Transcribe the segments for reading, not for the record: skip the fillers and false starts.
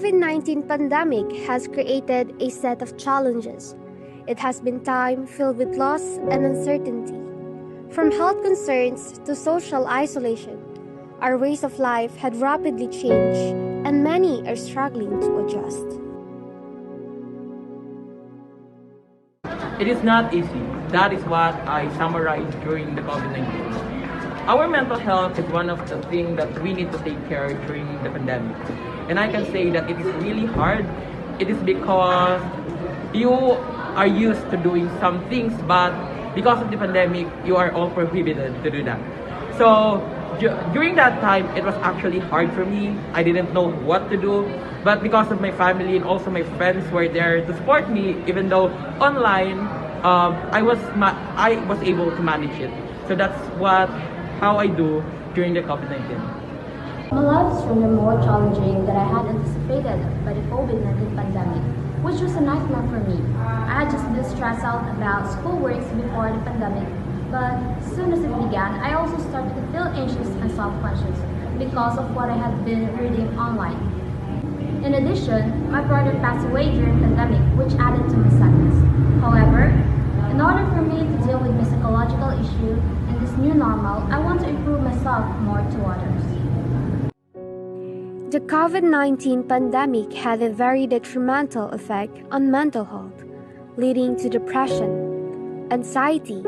COVID-19 pandemic has created a set of challenges. It has been time filled with loss and uncertainty. From health concerns to social isolation, our ways of life had rapidly changed, and many are struggling to adjust. It is not easy. That is what I summarized during the COVID-19. Our mental health is one of the things that we need to take care during the pandemic. And I can say that it is really hard. It is because you are used to doing some things, but because of the pandemic, you are all prohibited to do that. So during that time, it was actually hard for me. I didn't know what to do. But because of my family and also my friends were there to support me, even though online, I was able to manage it. So that's how I do during the COVID-19. My life is really more challenging than I had anticipated by the COVID-19 pandemic, which was a nightmare for me. I had just been stressed out about schoolwork before the pandemic, but as soon as it began, I also started to feel anxious and self-conscious because of what I had been reading online. In addition, my brother passed away during the pandemic, which added to my sadness. However, in order for me to deal with my psychological issue in this new normal, I want to improve myself more to others. The COVID-19 pandemic had a very detrimental effect on mental health, leading to depression, anxiety,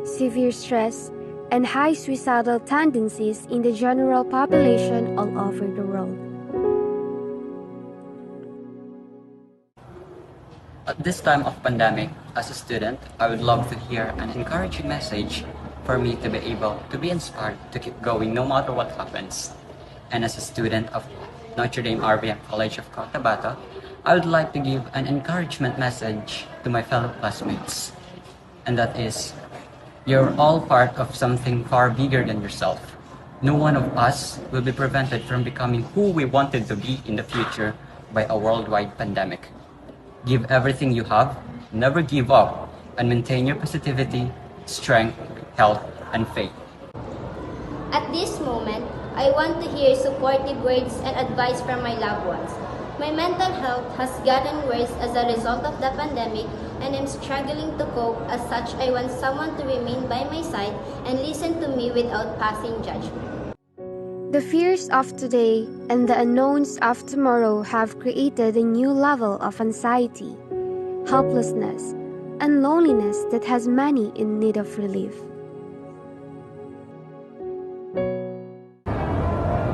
severe stress, and high suicidal tendencies in the general population all over the world. At this time of pandemic, as a student, I would love to hear an encouraging message for me to be able to be inspired to keep going no matter what happens. And as a student of Notre Dame RBM College of Cotabato, I would like to give an encouragement message to my fellow classmates. And that is, you're all part of something far bigger than yourself. No one of us will be prevented from becoming who we wanted to be in the future by a worldwide pandemic. Give everything you have, never give up, and maintain your positivity, strength, health, and faith. At this moment, I want to hear supportive words and advice from my loved ones. My mental health has gotten worse as a result of the pandemic, and I'm struggling to cope. As such, I want someone to remain by my side and listen to me without passing judgment. The fears of today and the unknowns of tomorrow have created a new level of anxiety, helplessness, and loneliness that has many in need of relief.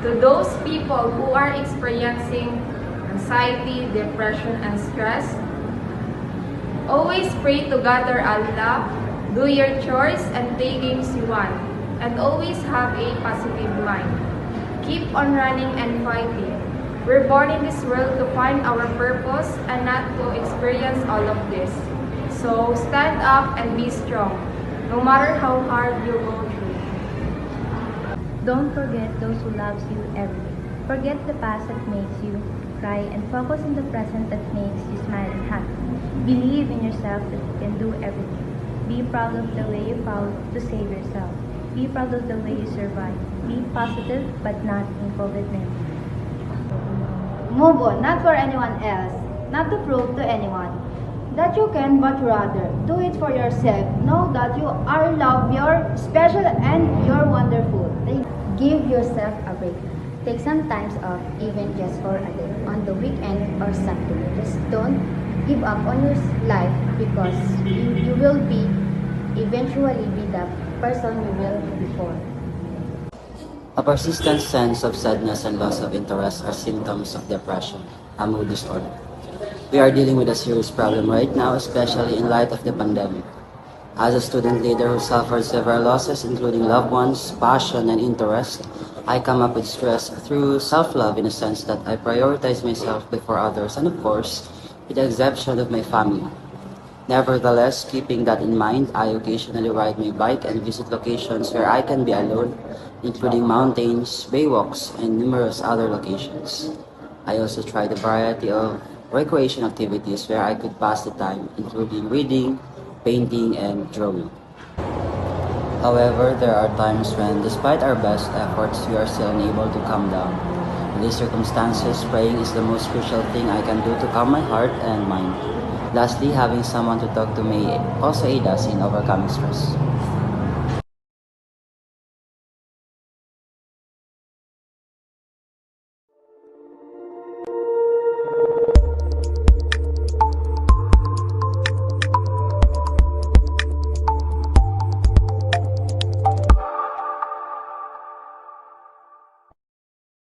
To those people who are experiencing anxiety, depression, and stress, always pray to God or Allah, do your chores and play games you want, and always have a positive mind. Keep on running and fighting. We're born in this world to find our purpose and not to experience all of this. So stand up and be strong, no matter how hard you go through. Don't forget those who loves you every day. Forget the past that makes you cry and focus on the present that makes you smile and happy. Believe in yourself that you can do everything. Be proud of the way you fought to save yourself. Be proud of the way you survived. Be positive, but not in COVID-19. Move on, not for anyone else, not to prove to anyone that you can, but rather do it for yourself. Know that you are loved, you're special, and you're wonderful. Give yourself a break. Take some time off, even just for a day, on the weekend or something. Just don't give up on your life, because you will eventually be the person you will be before. A persistent sense of sadness and loss of interest are symptoms of depression, a mood disorder. We are dealing with a serious problem right now, especially in light of the pandemic. As a student leader who suffered several losses, including loved ones, passion, and interest, I come up with stress through self-love in a sense that I prioritize myself before others and, of course, with the exception of my family. Nevertheless, keeping that in mind, I occasionally ride my bike and visit locations where I can be alone, including mountains, baywalks, and numerous other locations. I also tried a variety of recreation activities where I could pass the time, including reading, painting, and drawing. However, there are times when, despite our best efforts, we are still unable to calm down. In these circumstances, praying is the most crucial thing I can do to calm my heart and mind. Lastly, having someone to talk to may also aid us in overcoming stress.